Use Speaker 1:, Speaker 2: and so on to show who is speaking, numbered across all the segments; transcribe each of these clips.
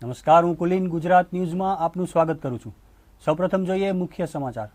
Speaker 1: નમસ્કાર, હું કુલીન ગુજરાત ન્યૂઝમાં આપનું સ્વાગત કરું છું। સૌપ્રથમ જોઈએ મુખ્ય સમાચાર।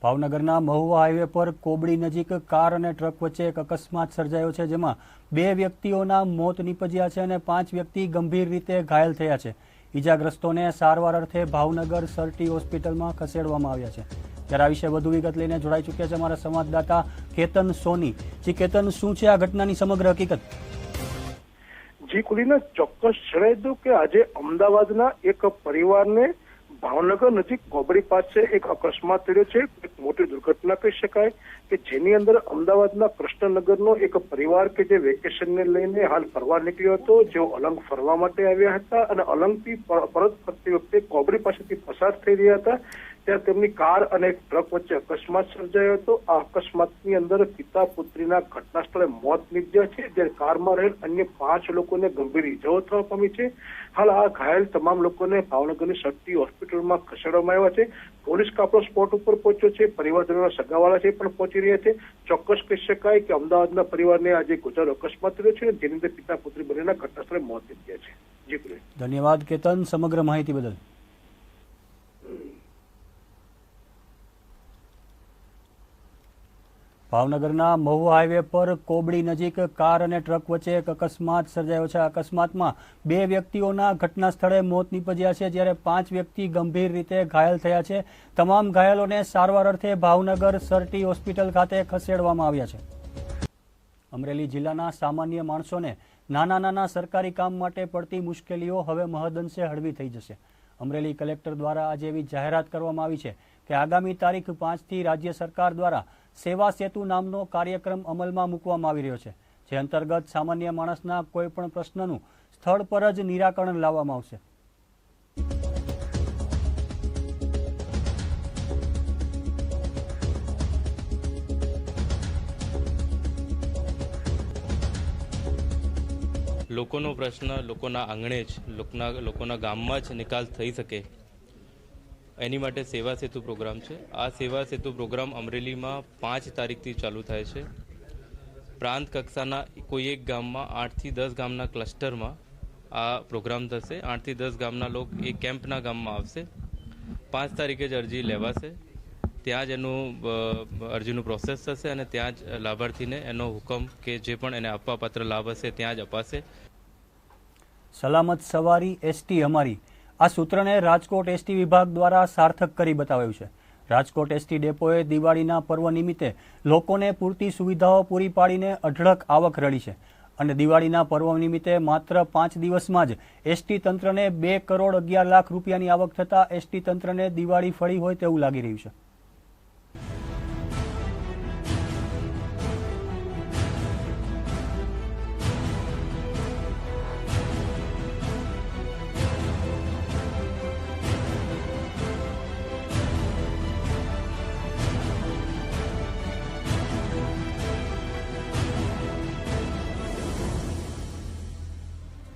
Speaker 1: ભાવનગરના મહુવા હાઈવે પર કોબડી નજીક કાર અને ટ્રક વચ્ચે એક અકસ્માત સર્જાયો છે, જેમાં 2 વ્યક્તિઓના મોત નીપજ્યા છે અને 5 વ્યક્તિ ગંભીર રીતે ઘાયલ થયા છે। ઈજાગ્રસ્તોને સારવાર અર્થે ભાવનગર સરટી હોસ્પિટલમાં ખસેડવામાં આવ્યા છે। ત્યારે આ વિશે વધુ વિગત લઈને જોડાઈ ચૂક્યા છે અમારા સંવાદદાતા કેતન સોની। જી કેતન, શું છે આ ઘટનાની સમગ્ર હકીકત?
Speaker 2: જી કુલીને ચોક્કસ જણાવી દઉં કે આજે અમદાવાદના એક પરિવારને ભાવનગર નજીક કોબડી પાસે એક અકસ્માત થયો છે। એક મોટી દુર્ઘટના કહી શકાય કે જેની અંદર અમદાવાદના કૃષ્ણનગરનો એક પરિવાર કે જે વેકેશનને લઈને હાલ ફરવા નીકળ્યો હતો, જેઓ અલંગ ફરવા માટે આવ્યા હતા અને અલંગથી પરત ફરતી વખતે કોબડી પાસેથી પસાર થઈ રહ્યા હતા, ત્યાં તેમની કાર અને એક ટ્રક વચ્ચે અકસ્માત સર્જાયો હતો। આ અકસ્માતની અંદર પિતા પુત્રીના ઘટના સ્થળે મોત નીપજ્યા છે, જ્યારે કારમાં રહેલ અન્ય 5 લોકોને ગંભીર ઇજાઓ થવા પામી છે। હાલ આ ઘાયલ તમામ લોકોને ભાવનગરની સરટી હોસ્પિટલમાં ખસેડવામાં આવ્યા છે। પોલીસ કાફલો સ્પોટ ઉપર પહોંચ્યો છે, પરિવારજનોના સગાવાળા છે પણ પહોંચી રહ્યા છે। ચોક્કસ કહી શકાય કે અમદાવાદના પરિવારને આજે ગોઝારો અકસ્માત થયો છે, જેની અંદર પિતા પુત્રી બંનેના ઘટના સ્થળે મોત નીપજ્યા છે। જી કુલીન,
Speaker 1: ધન્યવાદ કેતન સમગ્ર માહિતી બદલ। ભાવનગરના મહુવા હાઈવે પર કોબડી નજીક કાર અને ટ્રક વચ્ચે એક અકસ્માત સર્જાયો છે। અકસ્માતમાં 2 વ્યક્તિઓના ઘટના સ્થળે મોત નીપજ્યા છે, જ્યારે 5 વ્યક્તિ ગંભીર રીતે ઘાયલ થયા છે। તમામ ઘાયલોને સારવાર અર્થે ભાવનગર સરટી હોસ્પિટલ ખાતે ખસેડવામાં આવ્યા છે। અમરેલી જિલ્લાના સામાન્ય માણસોને નાના સરકારી કામ માટે પડતી મુશ્કેલીઓ હવે મહદઅંશે હળવી થઈ જશે। અમરેલી કલેક્ટર દ્વારા આજે એવી જાહેરાત કરવામાં આવી છે કે આગામી તારીખ 5થી રાજ્ય સરકાર દ્વારા સેવા સેતુ નામનો કાર્યક્રમ અમલમાં મૂકવામાં આવી રહ્યો છે, જે અંતર્ગત સામાન્ય માણસના કોઈ પણ પ્રશ્નનું સ્થળ પર જ નિરાકરણ લાવવામાં આવશે।
Speaker 3: લોકોનો પ્રશ્ન લોકોના આંગણે જ લોકોના ગામમાં જ નિકાલ થઈ શકે, એની માટે સેવા સેતુ પ્રોગ્રામ છે। આ સેવા સેતુ પ્રોગ્રામ અમરેલીમાં 5 તારીખથી ચાલુ થાય છે। પ્રાંત કક્ષાના કોઈ એક ગામમાં 8થી 10 ગામના ક્લસ્ટરમાં આ પ્રોગ્રામ થશે। 8થી 10 ગામના લોકો એ કેમ્પના ગામમાં આવશે। 5 તારીખે જ અરજી લેવાશે, ત્યાં જ એનું અરજીનું પ્રોસેસ થશે અને ત્યાં જ લાભાર્થીને એનો હુકમ કે જે પણ એને આપવાપાત્ર લાભ હશે ત્યાં જ અપાશે।
Speaker 1: સલામત સવારી એસટી અમારી, આ સૂત્રને રાજકોટ એસટી વિભાગ દ્વારા સાર્થક કરી બતાવ્યું છે। રાજકોટ એસટી ડેપોએ દિવાળીના પર્વ નિમિત્તે લોકોને પૂરતી સુવિધાઓ પૂરી પાડીને અઢળક આવક રળી છે અને દિવાળીના પર્વ નિમિત્તે માત્ર 5 દિવસમાં જ એસટી તંત્રને 2 કરોડ 11 લાખ રૂપિયાની આવક થતાં એસટી તંત્રને દિવાળી ફળી હોય તેવું લાગી રહ્યું છે।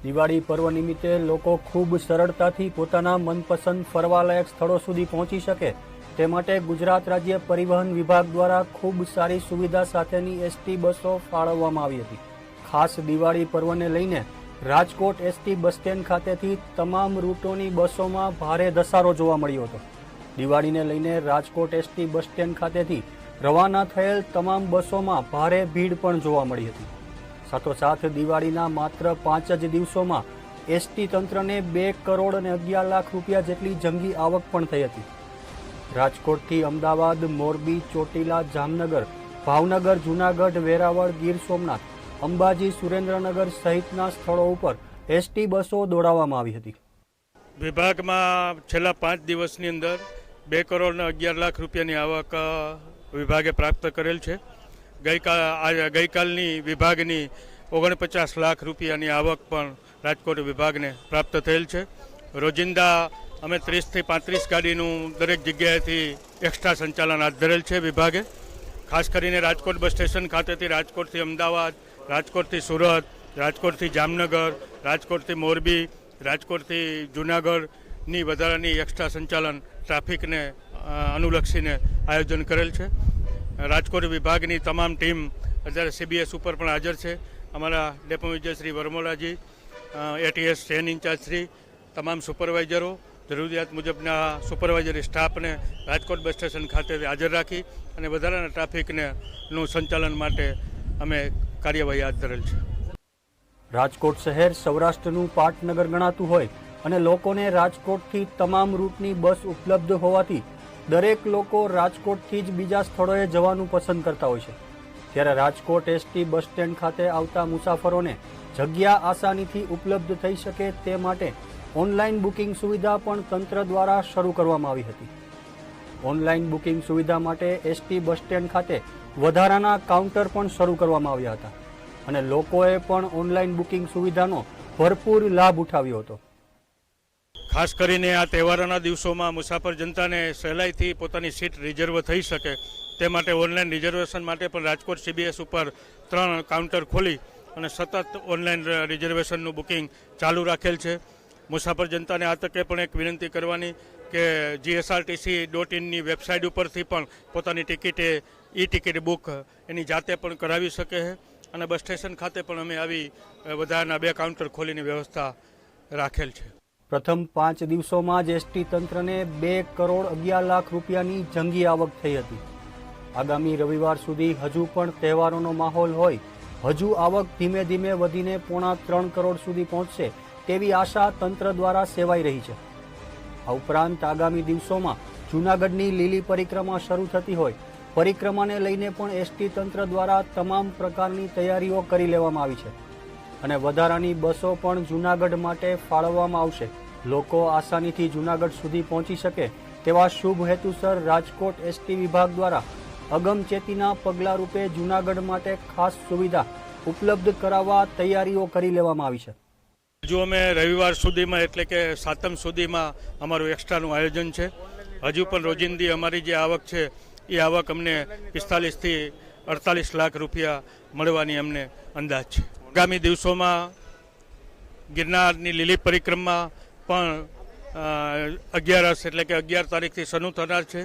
Speaker 1: દિવાળી પર્વ નિમિત્તે લોકો ખૂબ સરળતાથી પોતાના મનપસંદ ફરવાલાયક સ્થળો સુધી પહોંચી શકે તે માટે ગુજરાત રાજ્ય પરિવહન વિભાગ દ્વારા ખૂબ સારી સુવિધા સાથેની એસટી બસો ફાળવવામાં આવી હતી। ખાસ દિવાળી પર્વને લઈને રાજકોટ એસટી બસ સ્ટેન્ડ ખાતેથી તમામ રૂટોની બસોમાં ભારે ધસારો જોવા મળ્યો હતો। દિવાળીને લઈને રાજકોટ એસટી બસ સ્ટેન્ડ ખાતેથી રવાના થયેલ તમામ બસોમાં ભારે ભીડ પણ જોવા મળી હતી। સાથોસાથ દિવાળીના માત્ર 5 જ દિવસોમાં એસટી તંત્રને 2 કરોડ 11 લાખ રૂપિયા જેટલી જંગી આવક પણ થઈ હતી। રાજકોટથી અમદાવાદ, મોરબી, ચોટીલા, જામનગર, ભાવનગર, જૂનાગઢ, વેરાવળ, ગીર સોમનાથ, અંબાજી, સુરેન્દ્રનગર સહિતના સ્થળો ઉપર એસટી બસો દોડાવવામાં આવી હતી।
Speaker 4: વિભાગમાં છેલ્લા 5 દિવસની અંદર 2 કરોડ 11 લાખ રૂપિયાની આવક વિભાગે પ્રાપ્ત કરેલ છે। ગઈકાલની વિભાગની 49 લાખ રૂપિયાની આવક પણ રાજકોટ વિભાગને પ્રાપ્ત થયેલ છે। રોજિંદા અમે 30 થી 35 ગાડીનું દરેક જગ્યાએથી એક્સ્ટ્રા સંચાલન હાથ ધરેલ છે વિભાગે। ખાસ કરીને રાજકોટ બસ સ્ટેશન ખાતેથી રાજકોટથી અમદાવાદ, રાજકોટથી સુરત, રાજકોટથી જામનગર, રાજકોટથી મોરબી, રાજકોટથી જૂનાગઢની વધારાની એક્સ્ટ્રા સંચાલન ટ્રાફિકને અનુલક્ષીને આયોજન કરેલ છે. રાજકોટ વિભાગની તમામ ટીમ અત્યારે CBS ઉપર પણ હાજર છે. અમારા depot manager Shri Varmolaji, ATS train in charge Shri, તમામ સુપરવાઇઝરો, જરૂરિયાત મુજબના સુપરવાઇઝરી સ્ટાફને રાજકોટ બસ સ્ટેશન ખાતે હાજર રાખી અને વધારાના ટ્રાફિકનું સંચાલન માટે અમે કાર્યવાહી હાથ ધરેલ છે.
Speaker 1: રાજકોટ શહેર સૌરાષ્ટ્રનું પાટનગર ગણાતું હોય અને લોકોને રાજકોટથી તમામ રૂટની બસ ઉપલબ્ધ હોવાથી દરેક લોકો રાજકોટથી જ બીજા સ્થળોએ જવાનું પસંદ કરતા હોય છે. ત્યારે રાજકોટ ST બસ સ્ટેન્ડ ખાતે આવતા મુસાફરોને જગ્યા આસાનીથી ઉપલબ્ધ થઈ શકે તે માટે ઓનલાઈન બુકિંગ સુવિધા પણ તંત્ર દ્વારા શરૂ કરવામાં આવી હતી. ઓનલાઈન બુકિંગ સુવિધા માટે ST બસ સ્ટેન્ડ ખાતે વધારાના કાઉન્ટર પણ શરૂ કરવામાં આવ્યા હતા અને લોકોએ પણ ઓનલાઈન બુકિંગ સુવિધાનો ભરપૂર લાભ ઉઠાવ્યો હતો.
Speaker 4: ખાસ કરીને આ તહેવારોના દિવસોમાં મુસાફર જનતાને સહેલાઈથી પોતાની સીટ રિઝર્વ થઈ શકે તે માટે ઓનલાઈન રિઝર્વેશન માટે પણ રાજકોટ CBS ઉપર 3 કાઉન્ટર ખોલી અને સતત ઓનલાઈન રિઝર્વેશનનું બુકિંગ ચાલુ રાખેલ છે. મુસાફર જનતાને આ તકે પણ એક વિનંતી કરવાની કે GSRTC.in વેબસાઇટ ઉપરથી પણ પોતાની ટિકિટ બુક એની જાતે પણ કરાવી શકે છે અને બસ સ્ટેશન ખાતે પણ અમે આવી વધારાના 2 કાઉન્ટર ખોલીની વ્યવસ્થા રાખેલ છે.
Speaker 1: પ્રથમ 5 દિવસોમાં જ ST તંત્રને 2 કરોડ 11 લાખ રૂપિયાની જંગી આવક થઈ હતી. આગામી રવિવાર સુધી હજુ પણ તહેવારોનો માહોલ હોય, હજુ આવક ધીમે ધીમે વધીને 3.25 કરોડ સુધી પહોંચશે તેવી આશા તંત્ર દ્વારા સેવાઈ રહી છે. આ ઉપરાંત આગામી દિવસોમાં જૂનાગઢની લીલી પરિક્રમા શરૂ થતી હોય, પરિક્રમાને લઈને પણ ST તંત્ર દ્વારા તમામ પ્રકારની તૈયારીઓ કરી લેવામાં આવી છે અને વધારાની બસો પણ જૂનાગઢ માટે ફાળવવામાં આવશે. લોકો આસાનીથી જૂનાગઢ સુધી પહોંચી શકે તેવા શુભ હેતુસર રાજકોટ ST વિભાગ દ્વારા અગમચેતીના પગલાં રૂપે જૂનાગઢ માટે ખાસ સુવિધા ઉપલબ્ધ કરાવવા તૈયારીઓ કરી લેવામાં આવી છે.
Speaker 4: હજુ અમે રવિવાર સુધીમાં એટલે કે 7મ સુધીમાં અમારું એક્સ્ટ્રાનું આયોજન છે. હજુ પણ રોજિંદી અમારી જે આવક છે એ આવક અમને 45 થી 48 લાખ રૂપિયા મળવાની અમને અંદાજ છે. આગામી દિવસોમાં ગિરનારની લીલી પરિક્રમા પણ 11 એટલે કે 11 તારીખથી શરૂ થનાર છે.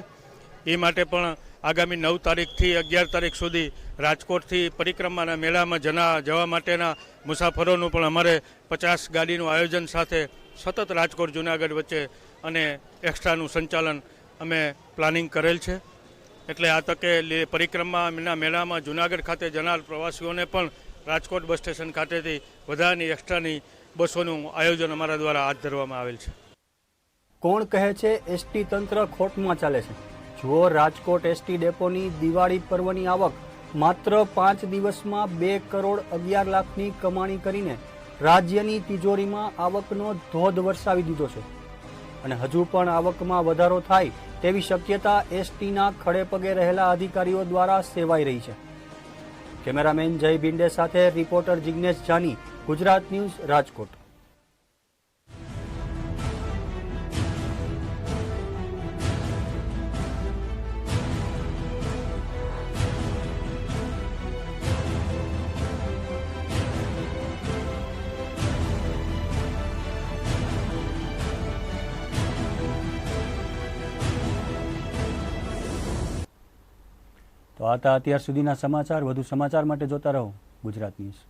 Speaker 4: એ માટે પણ આગામી 9 તારીખથી 11 તારીખ સુધી રાજકોટથી પરિક્રમાના મેળામાં જવા માટેના મુસાફરોનું પણ અમારે 50 ગાડીનું આયોજન સાથે સતત રાજકોટ જૂનાગઢ વચ્ચે અને એક્સ્ટ્રાનું સંચાલન અમે પ્લાનિંગ કરેલ છે. એટલે આ તકે પરિક્રમાના મેળામાં જૂનાગઢ ખાતે જનાર પ્રવાસીઓને પણ રાજકોટ બસ સ્ટેશન ખાતેથી વધારાની એક્સ્ટ્રાની બસોનું આયોજન અમારા દ્વારા હાથ ધરવામાં આવેલ છે.
Speaker 1: કોણ કહે છે ST તંત્ર ખોટમાં ચાલે છે? જુઓ રાજકોટ ST ડેપોની દિવાળી પર્વની આવક માત્ર 5 દિવસમાં 2 કરોડ 11 લાખની કમાણી કરીને રાજ્યની તિજોરીમાં આવકનો ધોધ વરસાવી દીધો છે અને હજુ પણ આવકમાં વધારો થાય તેવી શક્યતા STના ખડે પગે રહેલા અધિકારીઓ દ્વારા સેવાઈ રહી છે. કેમેરામેન જય ભિંડે સાથે રિપોર્ટર જિગ્નેશ જાની, ગુજરાત ન્યૂઝ, રાજકોટ. તો આ હતા અત્યાર સુધીના સમાચાર. વધુ સમાચાર માટે જોતા રહો ગુજરાત ન્યૂઝ.